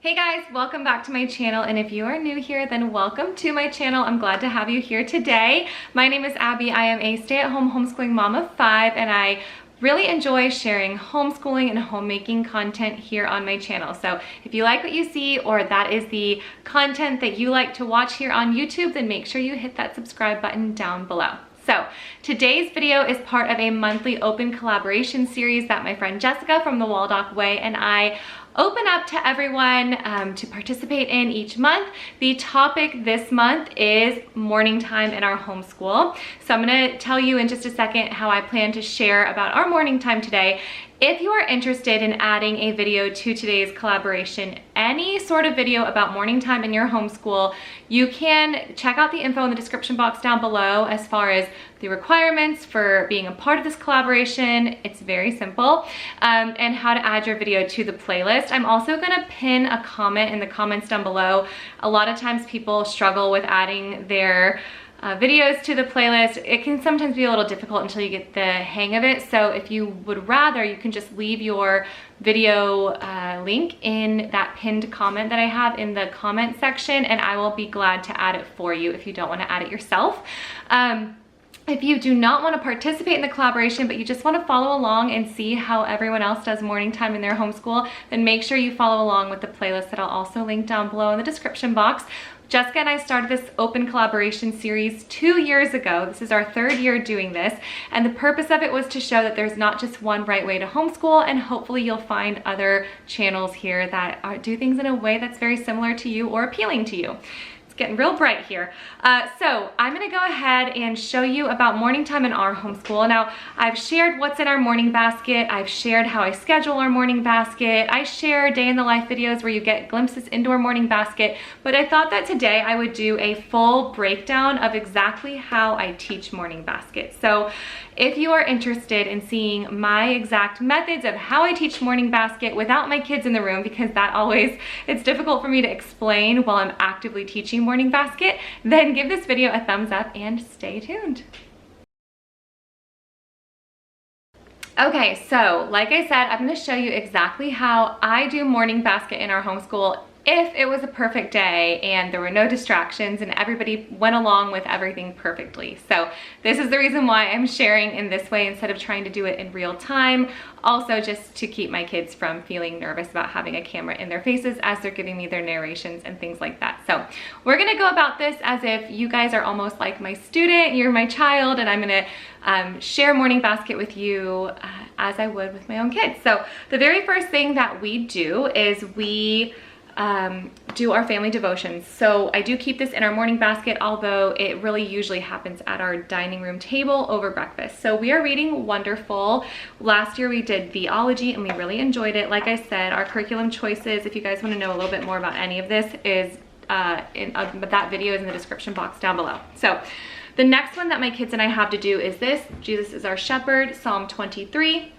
Hey guys, welcome back to my channel, and if you are new here, then welcome to my channel. I'm glad to have you here today. My name is Abby. I am a stay-at-home homeschooling mom of 5, and I really enjoy sharing homeschooling and homemaking content here on my channel. So if you like what you see, or that is the content that you like to watch here on YouTube, then make sure you hit that subscribe button down below. So today's video is part of a monthly open collaboration series that my friend Jessica from the Waldock Way and I open up to everyone to participate in each month. The topic this month is morning time in our homeschool. So I'm gonna tell you in just a second how I plan to share about our morning time today. If you are interested in adding a video to today's collaboration, any sort of video about morning time in your homeschool, you can check out the info in the description box down below as far as the requirements for being a part of this collaboration. It's very simple, and how to add your video to the playlist. I'm also gonna pin a comment in the comments down below. A lot of times people struggle with adding their videos to the playlist. It can sometimes be a little difficult until you get the hang of it. So if you would rather, you can just leave your video link in that pinned comment that I have in the comment section, and I will be glad to add it for you if you don't want to add it yourself. If you do not want to participate in the collaboration, but you just want to follow along and see how everyone else does morning time in their homeschool, then make sure you follow along with the playlist that I'll also link down below in the description box. Jessica and I started this open collaboration series 2 years ago. This is our 3rd year doing this, and the purpose of it was to show that there's not just one right way to homeschool, and hopefully you'll find other channels here that do things in a way that's very similar to you or appealing to you. Getting real bright here. So I'm gonna go ahead and show you about morning time in our homeschool. Now, I've shared what's in our morning basket. I've shared how I schedule our morning basket. I share day in the life videos where you get glimpses into our morning basket, but I thought that today I would do a full breakdown of exactly how I teach morning basket. So if you are interested in seeing my exact methods of how I teach morning basket without my kids in the room, because it's difficult for me to explain while I'm actively teaching morning basket, then give this video a thumbs up and stay tuned. Okay, so like I said, I'm gonna show you exactly how I do morning basket in our homeschool if it was a perfect day and there were no distractions and everybody went along with everything perfectly. So this is the reason why I'm sharing in this way instead of trying to do it in real time. Also, just to keep my kids from feeling nervous about having a camera in their faces as they're giving me their narrations and things like that. So we're gonna go about this as if you guys are almost like my student, you're my child, and I'm gonna share morning basket with you as I would with my own kids. So the very first thing that we do is we do our family devotions. So I do keep this in our morning basket, although it really usually happens at our dining room table over breakfast. So we are reading Wonderful. Last year we did Theology and we really enjoyed it. Like I said, our curriculum choices, if you guys want to know a little bit more about any of this, is that video is in the description box down below. So the next one that my kids and I have to do is this: Jesus is our shepherd, Psalm 23.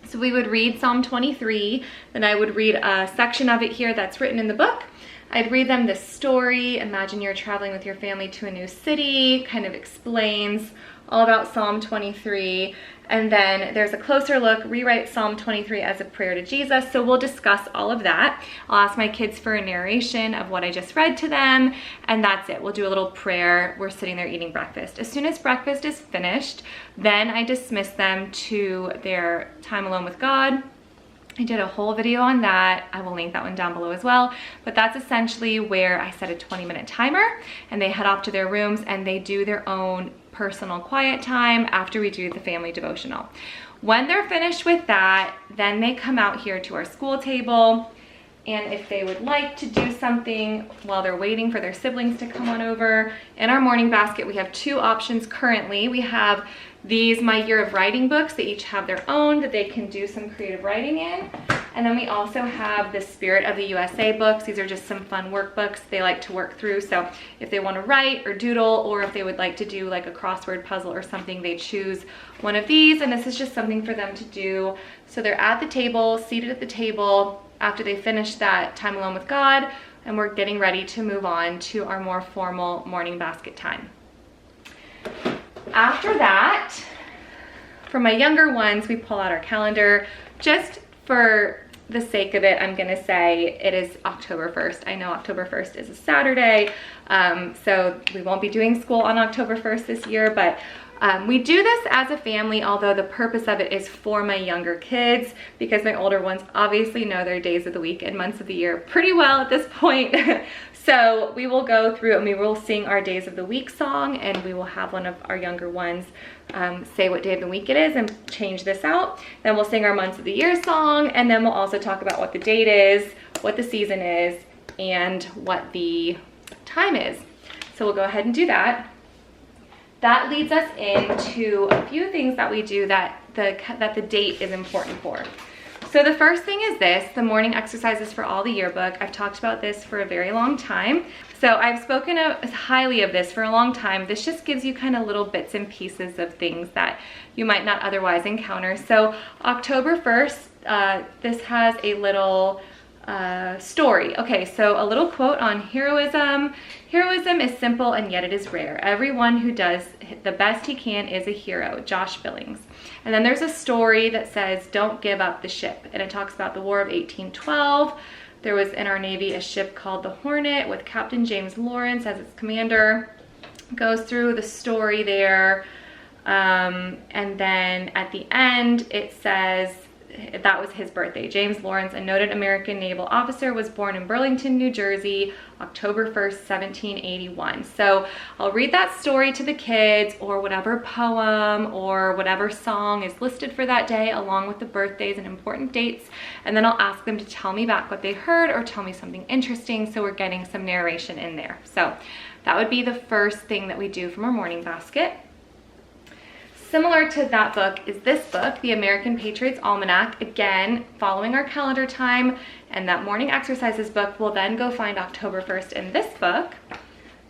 So we would read Psalm 23, then I would read a section of it here that's written in the book. I'd read them this story. Imagine you're traveling with your family to a new city, kind of explains all about Psalm 23. And then there's a closer look, rewrite Psalm 23 as a prayer to Jesus. So we'll discuss all of that. I'll ask my kids for a narration of what I just read to them, and that's it. We'll do a little prayer. We're sitting there eating breakfast. As soon as breakfast is finished, then I dismiss them to their time alone with God. I did a whole video on that. I will link that one down below as well. But that's essentially where I set a 20-minute timer and they head off to their rooms and they do their own personal quiet time after we do the family devotional. When they're finished with that, then they come out here to our school table, and if they would like to do something while they're waiting for their siblings to come on over, in our morning basket we have 2 options currently. We have these My Year of Writing books. They each have their own that they can do some creative writing in. And then we also have the Spirit of the USA books. These are just some fun workbooks they like to work through. So if they want to write or doodle, or if they would like to do like a crossword puzzle or something, they choose one of these, and this is just something for them to do. So they're at the table, seated at the table after they finish that time alone with God, and we're getting ready to move on to our more formal morning basket time. After that, for my younger ones, we pull out our calendar just for the sake of it, I'm gonna say it is October 1st. I know October 1st is a Saturday, so we won't be doing school on October 1st this year, but we do this as a family, although the purpose of it is for my younger kids, because my older ones obviously know their days of the week and months of the year pretty well at this point. So we will go through and we will sing our days of the week song, and we will have one of our younger ones say what day of the week it is and change this out. Then we'll sing our months of the year song, and then we'll also talk about what the date is, what the season is, and what the time is. So we'll go ahead and do that. That leads us into a few things that we do that the date is important for. So the first thing is this, the morning exercises for all the yearbook. I've talked about this for a very long time. So I've spoken highly of this for a long time. This just gives you kind of little bits and pieces of things that you might not otherwise encounter. So October 1st, this has a little story. Okay, so a little quote on heroism. Heroism is simple and yet it is rare. Everyone who does the best he can is a hero. Josh Billings. And then there's a story that says, don't give up the ship. And it talks about the War of 1812. There was in our Navy a ship called the Hornet with Captain James Lawrence as its commander. Goes through the story there. And then at the end, it says, that was his birthday. James Lawrence, a noted American naval officer, was born in Burlington, New Jersey, October 1st, 1781. So I'll read that story to the kids, or whatever poem or whatever song is listed for that day, along with the birthdays and important dates. And then I'll ask them to tell me back what they heard or tell me something interesting, so we're getting some narration in there. So that would be the first thing that we do from our morning basket. Similar to that book is this book, The American Patriots Almanac. Again, following our calendar time, and that morning exercises book will then go find October 1st in this book.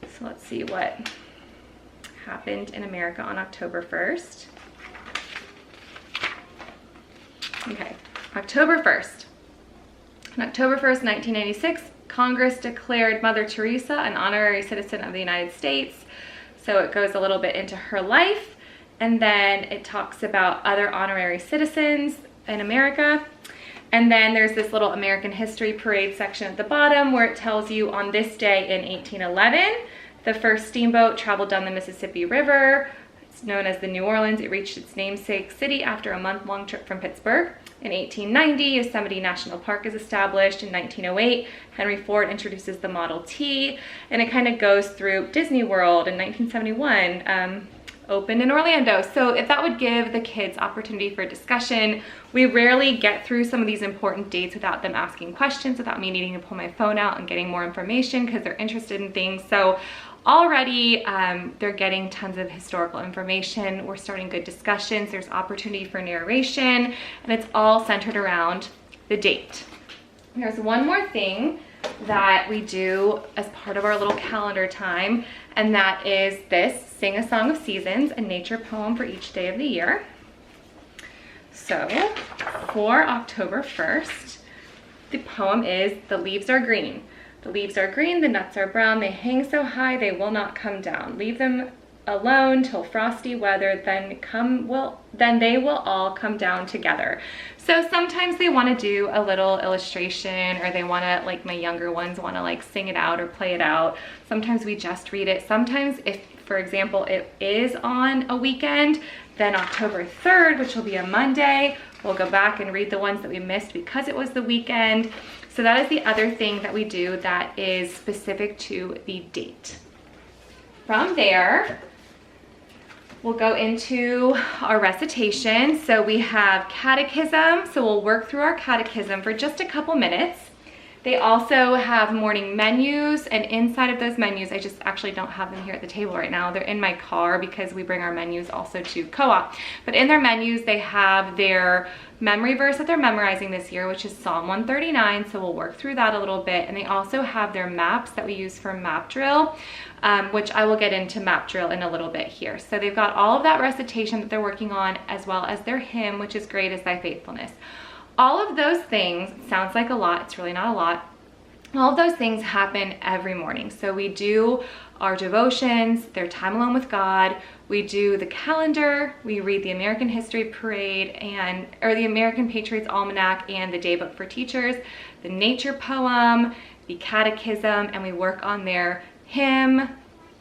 So let's see what happened in America on October 1st. Okay, October 1st. On October 1st, 1986, Congress declared Mother Teresa an honorary citizen of the United States. So it goes a little bit into her life. And then it talks about other honorary citizens in America. And then there's this little American history parade section at the bottom where it tells you on this day in 1811, the first steamboat traveled down the Mississippi River. It's known as the New Orleans. It reached its namesake city after a month-long trip from Pittsburgh. In 1890, Yosemite National Park is established. In 1908, Henry Ford introduces the Model T. And it kind of goes through Disney World in 1971. Opened in Orlando. So if that would give the kids opportunity for discussion, we rarely get through some of these important dates without them asking questions, without me needing to pull my phone out and getting more information because they're interested in things. So already they're getting tons of historical information. We're starting good discussions. There's opportunity for narration, and it's all centered around the date. There's one more thing that we do as part of our little calendar time, and that is this, Sing a Song of Seasons, a nature poem for each day of the year. So for October 1st, the poem is, the leaves are green. The leaves are green, the nuts are brown, they hang so high they will not come down. Leave them alone till frosty weather, then they will all come down together. So sometimes they want to do a little illustration, or they want to, like my younger ones want to like sing it out or play it out. Sometimes we just read it. Sometimes if, for example, it is on a weekend, then October 3rd, which will be a Monday, we'll go back and read the ones that we missed because it was the weekend. So that is the other thing that we do that is specific to the date. From there, we'll go into our recitation. So we have catechism. So we'll work through our catechism for just a couple minutes. They also have morning menus, and inside of those menus, I just actually don't have them here at the table right now. They're in my car because we bring our menus also to co-op. But in their menus, they have their memory verse that they're memorizing this year, which is Psalm 139. So we'll work through that a little bit. And they also have their maps that we use for map drill, which I will get into map drill in a little bit here. So they've got all of that recitation that they're working on, as well as their hymn, which is Great is Thy Faithfulness. All of those things, sounds like a lot, it's really not a lot. All of those things happen every morning. So we do our devotions, their time alone with God. We do the calendar. We read the American History Parade or the American Patriots Almanac and the Daybook for Teachers, the nature poem, the catechism, and we work on their hymn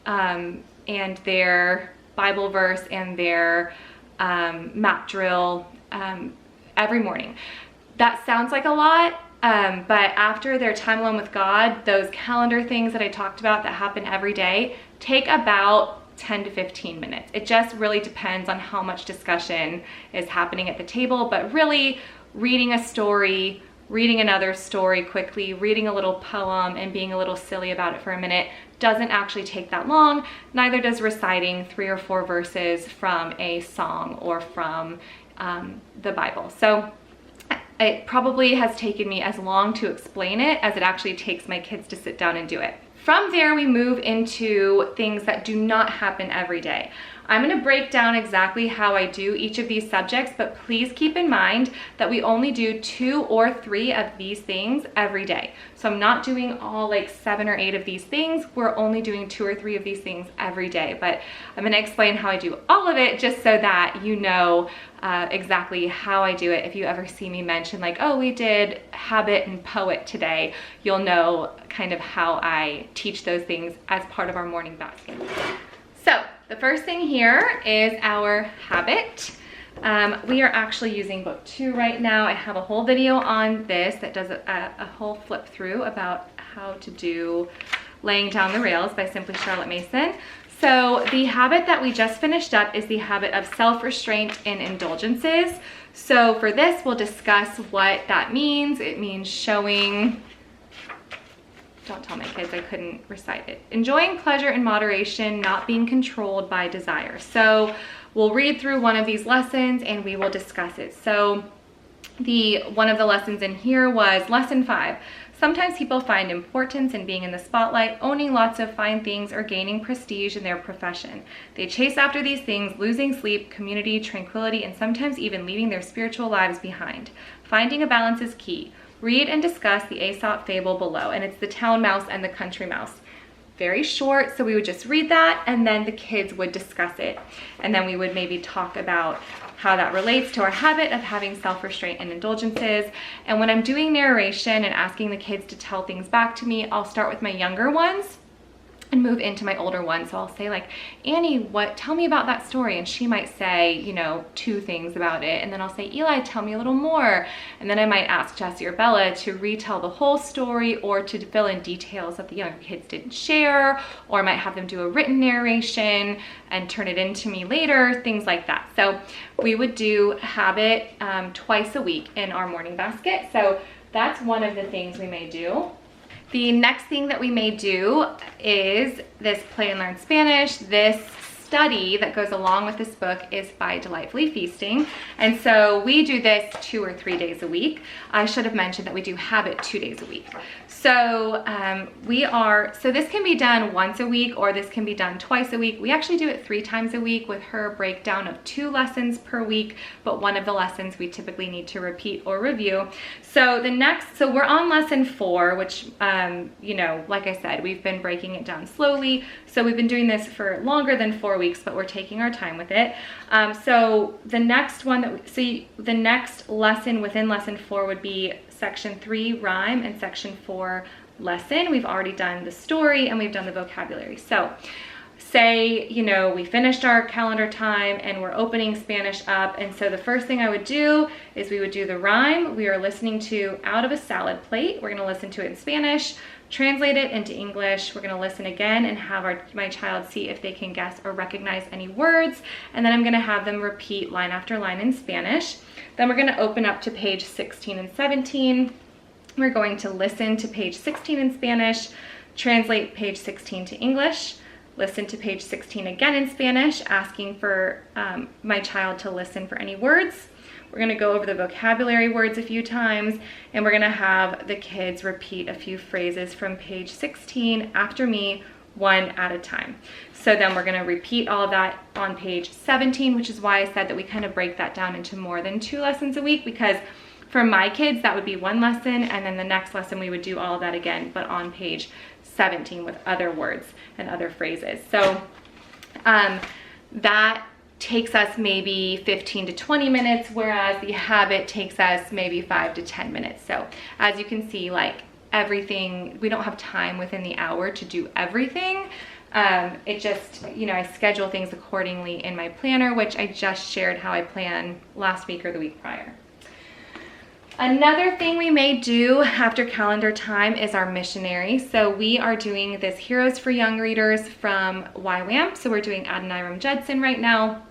and their Bible verse and their map drill every morning. That sounds like a lot. But after their time alone with God, those calendar things that I talked about that happen every day take about 10 to 15 minutes. It just really depends on how much discussion is happening at the table, but really reading a story, reading another story quickly, reading a little poem and being a little silly about it for a minute doesn't actually take that long. Neither does reciting 3 or 4 verses from a song or from the Bible. So it probably has taken me as long to explain it as it actually takes my kids to sit down and do it. From there, we move into things that do not happen every day. I'm going to break down exactly how I do each of these subjects, but please keep in mind that we only do 2 or 3 of these things every day. So I'm not doing all like 7 or 8 of these things. We're only doing 2 or 3 of these things every day, but I'm going to explain how I do all of it just so that you know exactly how I do it. If you ever see me mention like, oh, we did habit and poet today, you'll know kind of how I teach those things as part of our morning basket. So the first thing here is our habit. We are actually using book 2 right now. I have a whole video on this that does a whole flip through about how to do Laying Down the Rails by Simply Charlotte Mason. So the habit that we just finished up is the habit of self-restraint and indulgences. So for this, we'll discuss what that means. It means showing, don't tell my kids I couldn't recite it. Enjoying pleasure in moderation, not being controlled by desire. So we'll read through one of these lessons and we will discuss it. So one of the lessons in here was lesson 5. Sometimes people find importance in being in the spotlight, owning lots of fine things, or gaining prestige in their profession. They chase after these things, losing sleep, community, tranquility, and sometimes even leaving their spiritual lives behind. Finding a balance is key. Read and discuss the Aesop fable below, and it's the town mouse and the country mouse. Very short, so we would just read that and then the kids would discuss it. And then we would maybe talk about how that relates to our habit of having self-restraint and indulgences. And when I'm doing narration and asking the kids to tell things back to me, I'll start with my younger ones and move into my older one. So I'll say like, Annie, tell me about that story. And she might say, 2 things about it. And then I'll say, Eli, tell me a little more. And then I might ask Jessie or Bella to retell the whole story or to fill in details that the younger kids didn't share, or I might have them do a written narration and turn it into me later, things like that. So we would do habit twice a week in our morning basket. So that's one of the things we may do. The next thing that we may do is this Play and Learn Spanish. This study that goes along with this book is by Delightfully Feasting. And so we do this 2 or 3 days a week. I should have mentioned that we do habit 2 days a week. So so this can be done once a week or this can be done twice a week. We actually do it 3 times a week with her breakdown of 2 lessons per week, but one of the lessons we typically need to repeat or review. So we're on lesson 4, which, like I said, we've been breaking it down slowly. So we've been doing this for longer than 4 weeks, but we're taking our time with it. So the next one the next lesson within lesson 4 would be section 3 rhyme and section 4 lesson. We've already done the story and we've done the vocabulary. So say, we finished our calendar time and we're opening Spanish up. And so the first thing I would do is we would do the rhyme. We are listening to Out of a Salad Plate. We're going to listen to it in Spanish, translate it into English. We're going to listen again and have my child see if they can guess or recognize any words. And then I'm going to have them repeat line after line in Spanish. Then we're going to open up to page 16 and 17. We're going to listen to page 16 in Spanish, translate page 16 to English, listen to page 16 again in Spanish, asking for my child to listen for any words. We're going to go over the vocabulary words a few times, and we're going to have the kids repeat a few phrases from page 16 after me, one at a time. So then we're going to repeat all of that on page 17, which is why I said that we kind of break that down into more than 2 lessons a week, because For my kids, that would be one lesson, and then the next lesson we would do all of that again, but on page 17 with other words and other phrases. So that takes us maybe 15 to 20 minutes, whereas the habit takes us maybe 5 to 10 minutes. So as you can see, like everything, we don't have time within the hour to do everything. It just, you know, I schedule things accordingly in my planner, which I just shared how I plan last week or the week prior. Another thing we may do after calendar time is our missionary. So we are doing this Heroes for Young Readers from YWAM. So we're doing Adoniram Judson right now.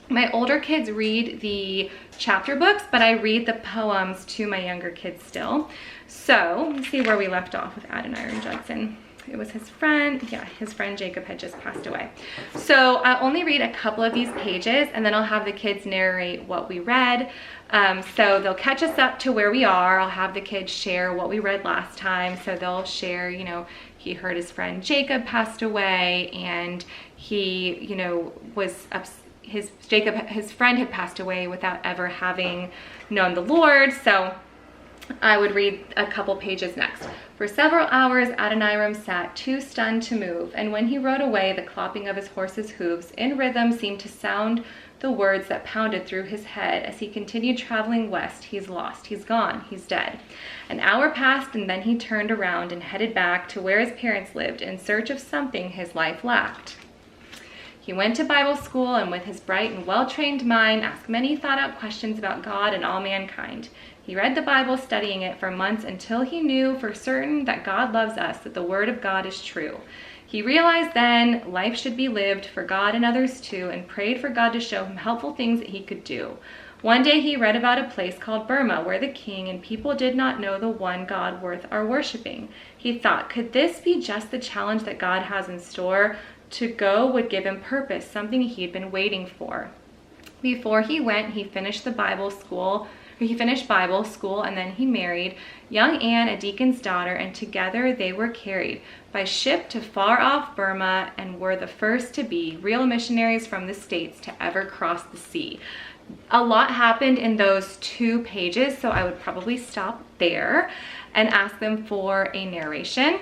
My older kids read the chapter books, but I read the poems to my younger kids still. So let's see where we left off with Adoniram Judson. It was his friend, yeah, his friend Jacob had just passed away. So I'll only read a couple of these pages, and then I'll have the kids narrate what we read. So they'll catch us up to where we are. I'll have the kids share what we read last time. So they'll share, you know, he heard his friend Jacob passed away, and he, you know, was his friend had passed away without ever having known the Lord. So I would read a couple pages next. For several hours Adoniram sat, too stunned to move, and when he rode away, the clopping of his horse's hooves in rhythm seemed to sound the words that pounded through his head as he continued traveling west. He's lost, he's gone, he's dead. An hour passed, and then he turned around and headed back to where his parents lived in search of something his life lacked. He went to Bible school, and with his bright and well-trained mind asked many thought-out questions about God and all mankind. He read the Bible, studying it for months until he knew for certain that God loves us, that the Word of God is true. He realized then life should be lived for God and others too, and prayed for God to show him helpful things that he could do. One day he read about a place called Burma, where the king and people did not know the one God worth our worshiping. He thought, could this be just the challenge that God has in store? To go would give him purpose, something he'd been waiting for. Before he went, he finished Bible school, and then he married young Anne, a deacon's daughter, and together they were carried by ship to far-off Burma and were the first to be real missionaries from the States to ever cross the sea. A lot happened in those 2 pages, so I would probably stop there and ask them for a narration.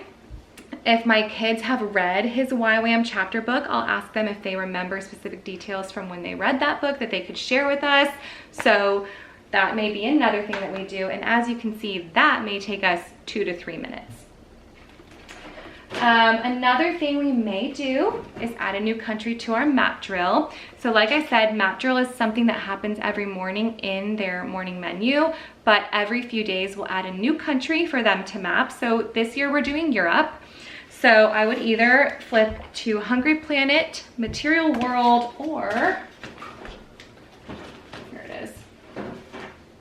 If my kids have read his YWAM chapter book, I'll ask them if they remember specific details from when they read that book that they could share with us. So that may be another thing that we do. And as you can see, that may take us 2 to 3 minutes. Another thing we may do is add a new country to our map drill. So like I said, map drill is something that happens every morning in their morning menu, but every few days we'll add a new country for them to map. So this year we're doing Europe. So I would either flip to Hungry Planet, Material World, or, here it is.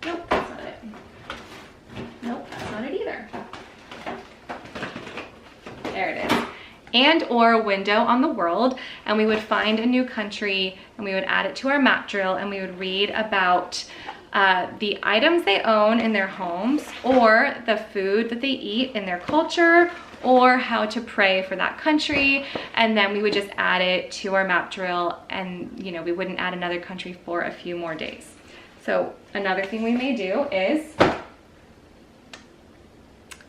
Nope, that's not it. Nope, that's not it either. There it is. And or Window on the World, and we would find a new country and we would add it to our map drill, and we would read about the items they own in their homes, or the food that they eat in their culture, or how to pray for that country. And then we would just add it to our map drill, and you know, we wouldn't add another country for a few more days. So another thing we may do is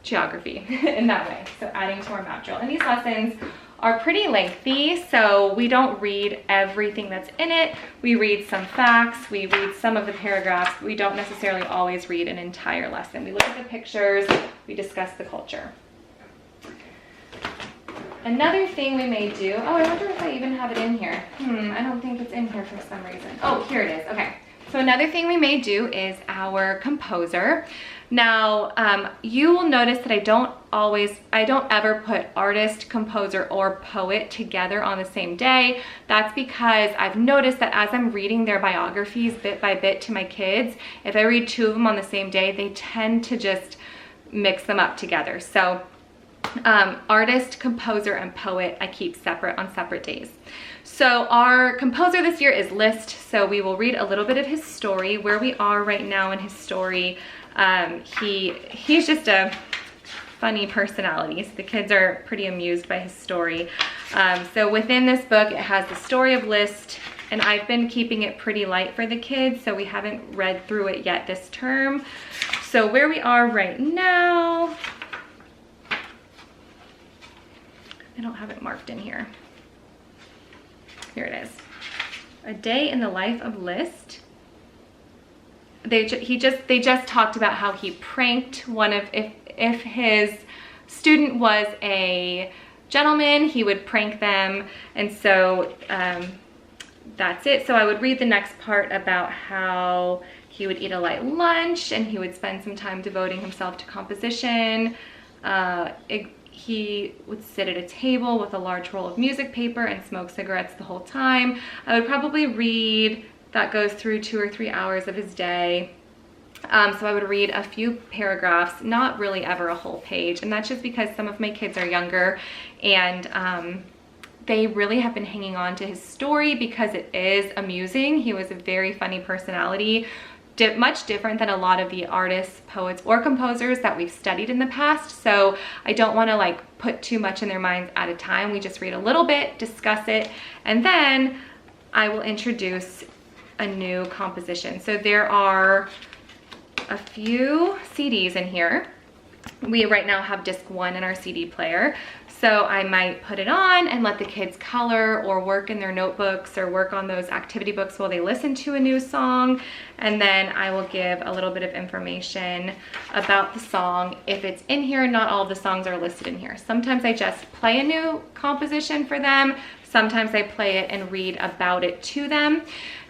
geography in that way, so adding to our map drill. And these lessons are pretty lengthy, so we don't read everything that's in it. We read some facts, we read some of the paragraphs, but we don't necessarily always read an entire lesson. We look at the pictures, we discuss the culture. Another thing we may do, oh, I wonder if I even have it in here. I don't think it's in here for some reason. Oh, here it is, okay. So another thing we may do is our composer. Now, you will notice that I don't ever put artist, composer, or poet together on the same day. That's because I've noticed that as I'm reading their biographies bit by bit to my kids, if I read 2 of them on the same day, they tend to just mix them up together. So artist, composer, and poet I keep separate on separate days. So our composer this year is Liszt, so we will read a little bit of his story, where we are right now in his story. He's just a funny personality, so the kids are pretty amused by his story. So within this book, it has the story of Liszt, and I've been keeping it pretty light for the kids, so we haven't read through it yet this term. So where we are right now, I don't have it marked in here. Here it is. A day in the life of List. They just talked about how he pranked one of, if his student was a gentleman, he would prank them. And so that's it. So I would read the next part about how he would eat a light lunch and he would spend some time devoting himself to composition. He would sit at a table with a large roll of music paper and smoke cigarettes the whole time. I would probably read, that goes through 2 or 3 hours of his day. So I would read a few paragraphs, not really ever a whole page. And that's just because some of my kids are younger and they really have been hanging on to his story because it is amusing. He was a very funny personality, much different than a lot of the artists, poets, or composers that we've studied in the past. So I don't want to like put too much in their minds at a time. We just read a little bit, discuss it, and then I will introduce a new composition. So there are a few CDs in here. We right now have disc 1 in our CD player. So I might put it on and let the kids color or work in their notebooks or work on those activity books while they listen to a new song. And then I will give a little bit of information about the song. If it's in here, not all of the songs are listed in here. Sometimes I just play a new composition for them. Sometimes I play it and read about it to them.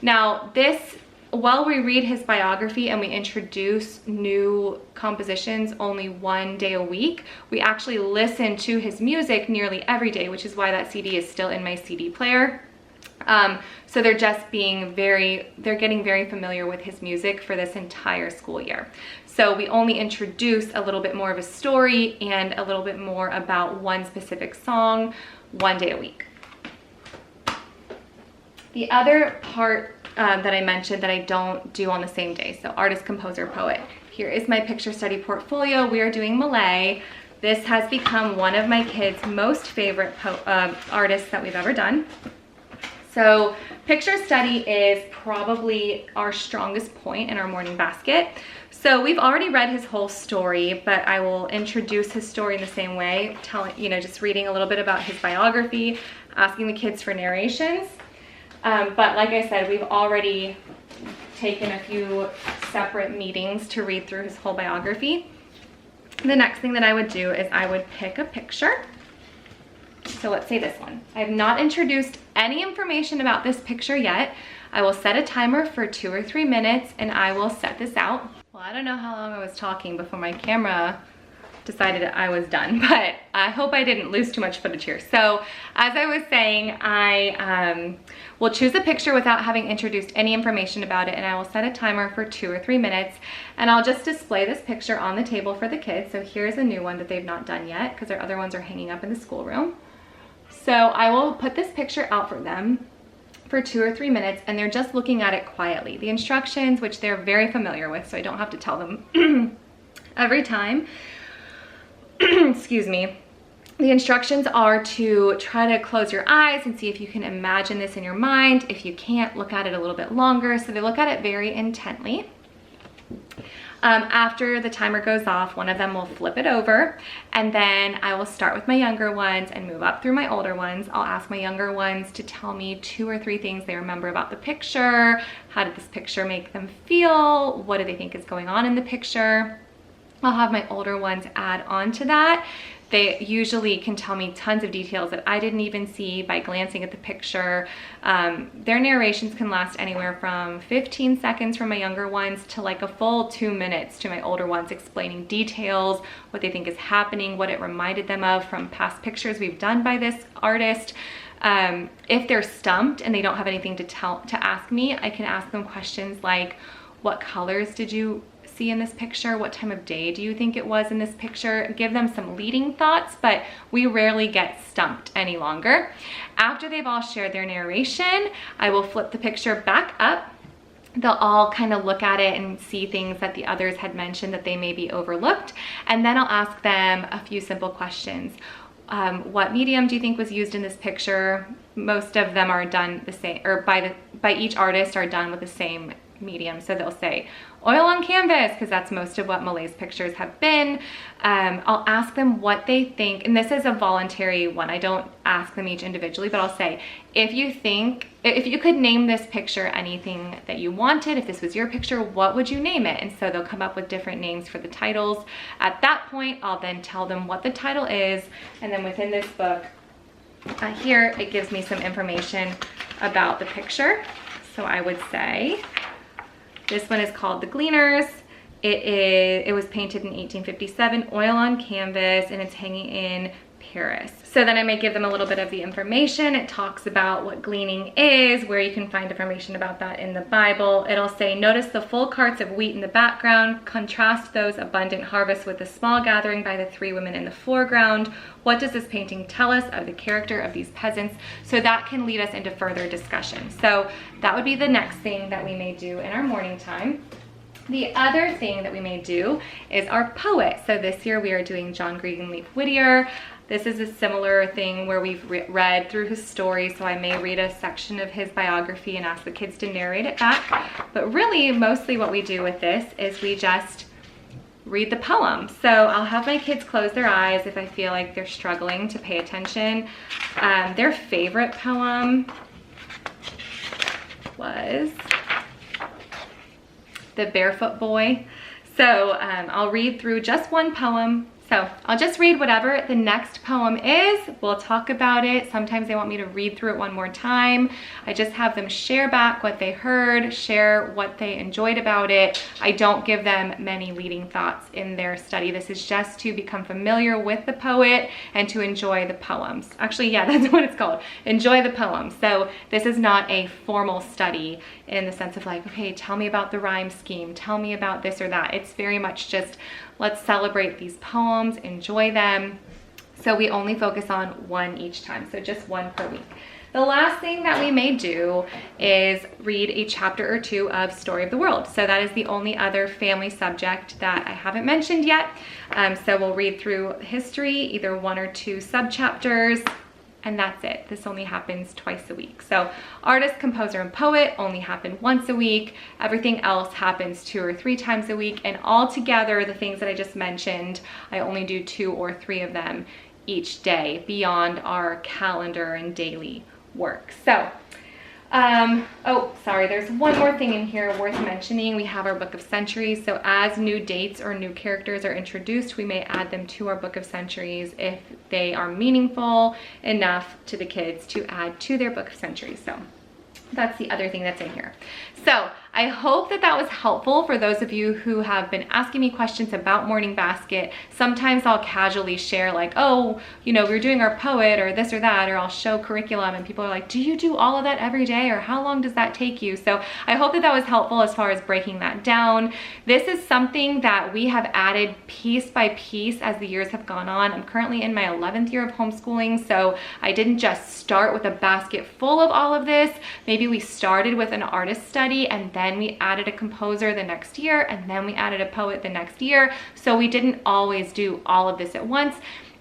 Now while we read his biography and we introduce new compositions only 1 day a week, we actually listen to his music nearly every day, which is why that CD is still in my CD player. So they're getting very familiar with his music for this entire school year. So we only introduce a little bit more of a story and a little bit more about one specific song 1 day a week. The other part that I mentioned that I don't do on the same day. So artist, composer, poet. Here is my picture study portfolio. We are doing Malay. This has become one of my kids' most favorite artists that we've ever done. So picture study is probably our strongest point in our morning basket. So we've already read his whole story, but I will introduce his story in the same way, just reading a little bit about his biography, asking the kids for narrations. But like I said, we've already taken a few separate meetings to read through his whole biography. The next thing that I would do is I would pick a picture. So let's say this one. I have not introduced any information about this picture yet. I will set a timer for 2 or 3 minutes and I will set this out. Well, I don't know how long I was talking before my camera decided I was done, but I hope I didn't lose too much footage here. So as I was saying, I will choose a picture without having introduced any information about it, and I will set a timer for 2 or 3 minutes, and I'll just display this picture on the table for the kids. So here's a new one that they've not done yet because their other ones are hanging up in the schoolroom. So I will put this picture out for them for 2 or 3 minutes, and they're just looking at it quietly. The instructions, which they're very familiar with, so I don't have to tell them every time. Excuse me. The instructions are to try to close your eyes and see if you can imagine this in your mind. If you can't, look at it a little bit longer. So they look at it very intently. After the timer goes off, one of them will flip it over, and then I will start with my younger ones and move up through my older ones. I'll ask my younger ones to tell me 2 or 3 things they remember about the picture. How did this picture make them feel? What do they think is going on in the picture? I'll have my older ones add on to that. They usually can tell me tons of details that I didn't even see by glancing at the picture. Their narrations can last anywhere from 15 seconds for my younger ones to like a full 2 minutes to my older ones, explaining details, what they think is happening, what it reminded them of from past pictures we've done by this artist. If they're stumped and they don't have anything to ask me, I can ask them questions like, what colors did you see in this picture? What time of day do you think it was in this picture? Give them some leading thoughts, but we rarely get stumped any longer. After they've all shared their narration, I will flip the picture back up. They'll all kind of look at it and see things that the others had mentioned that they maybe overlooked. And then I'll ask them a few simple questions. What medium do you think was used in this picture? Most of them are done the same, or by each artist are done with the same medium. So they'll say, oil on canvas, because that's most of what Malay's pictures have been. I'll ask them what they think, and this is a voluntary one. I don't ask them each individually, but I'll say, if you could name this picture anything that you wanted, if this was your picture, what would you name it? And so they'll come up with different names for the titles. At that point, I'll then tell them what the title is, and then within this book, here it gives me some information about the picture. So I would say, this one is called The Gleaners. It was painted in 1857, oil on canvas, and it's hanging in Paris. So then I may give them a little bit of the information. It talks about what gleaning is, where you can find information about that in the Bible. It'll say, notice the full carts of wheat in the background, contrast those abundant harvests with the small gathering by the 3 women in the foreground. What does this painting tell us of the character of these peasants? So that can lead us into further discussion. So that would be the next thing that we may do in our morning time. The other thing that we may do is our poet. So this year we are doing John Greenleaf Whittier. This is a similar thing where we've read through his story, so I may read a section of his biography and ask the kids to narrate it back. But really, mostly what we do with this is we just read the poem. So I'll have my kids close their eyes if I feel like they're struggling to pay attention. Their favorite poem was The Barefoot Boy. So I'll read through just one poem. So I'll just read whatever the next poem is. We'll talk about it. Sometimes they want me to read through it one more time. I just have them share back what they heard, share what they enjoyed about it. I don't give them many leading thoughts in their study. This is just to become familiar with the poet and to enjoy the poems. Actually, yeah, that's what it's called. Enjoy the poems. So this is not a formal study in the sense of like, okay, tell me about the rhyme scheme. Tell me about this or that. It's very much just, let's celebrate these poems, enjoy them. So we only focus on one each time, so just one per week. The last thing that we may do is read a chapter or 2 of Story of the World. So that is the only other family subject that I haven't mentioned yet. So we'll read through history, either 1 or 2 subchapters, and that's it. This only happens twice a week. So artist, composer, and poet only happen once a week. Everything else happens 2 or 3 times a week. And all together, the things that I just mentioned, I only do 2 or 3 of them each day beyond our calendar and daily work. So, oh, sorry, there's one more thing in here worth mentioning. We have our Book of Centuries. So as new dates or new characters are introduced, we may add them to our Book of Centuries if they are meaningful enough to the kids to add to their Book of Centuries. So that's the other thing that's in here. So I hope that that was helpful for those of you who have been asking me questions about Morning Basket. Sometimes I'll casually share like, oh, you know, we're doing our poet or this or that, or I'll show curriculum and people are like, do you do all of that every day, or how long does that take you? So I hope that that was helpful as far as breaking that down. This is something that we have added piece by piece as the years have gone on. I'm currently in my 11th year of homeschooling, so I didn't just start with a basket full of all of this. Maybe we started with an artist study and then we added a composer the next year, and then we added a poet the next year. So we didn't always do all of this at once.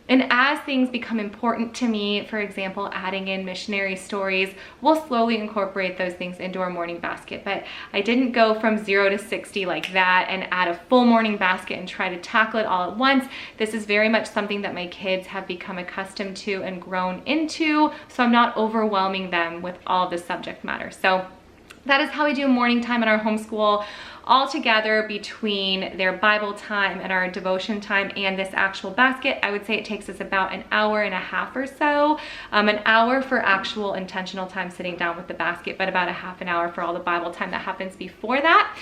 And as things become important to me, for example, adding in missionary stories, we'll slowly incorporate those things into our morning basket. But I didn't go from 0 to 60 like that and add a full morning basket and try to tackle it all at once. This is very much something that my kids have become accustomed to and grown into, so I'm not overwhelming them with all of the subject matter. So that is how we do morning time in our homeschool. All together between their Bible time and our devotion time and this actual basket, I would say it takes us about an hour and a half or so. An hour for actual intentional time sitting down with the basket, but about a half an hour for all the Bible time that happens before that.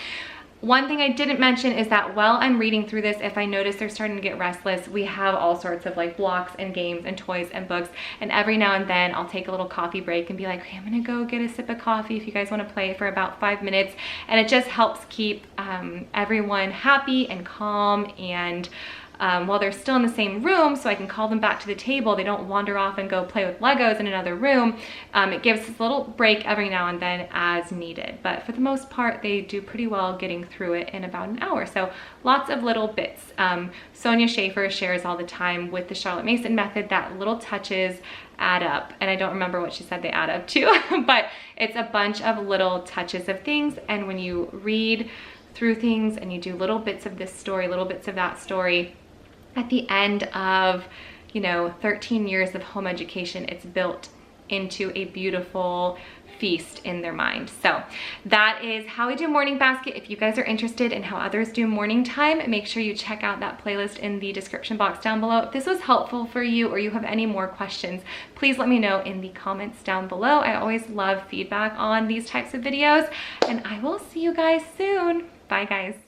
One thing I didn't mention is that while I'm reading through this, if I notice they're starting to get restless, we have all sorts of like blocks and games and toys and books. And every now and then I'll take a little coffee break and be like, okay, I'm gonna go get a sip of coffee if you guys wanna play for about 5 minutes. And it just helps keep everyone happy and calm, and while they're still in the same room, so I can call them back to the table, they don't wander off and go play with Legos in another room. It gives us a little break every now and then as needed. But for the most part, they do pretty well getting through it in about an hour. So lots of little bits. Sonia Schaefer shares all the time with the Charlotte Mason method that little touches add up. And I don't remember what she said they add up to, but it's a bunch of little touches of things. And when you read through things and you do little bits of this story, little bits of that story, at the end of, you know, 13 years of home education, it's built into a beautiful feast in their mind. So that is how we do morning basket. If you guys are interested in how others do morning time, make sure you check out that playlist in the description box down below. If this was helpful for you or you have any more questions, please let me know in the comments down below. I always love feedback on these types of videos, and I will see you guys soon. Bye guys.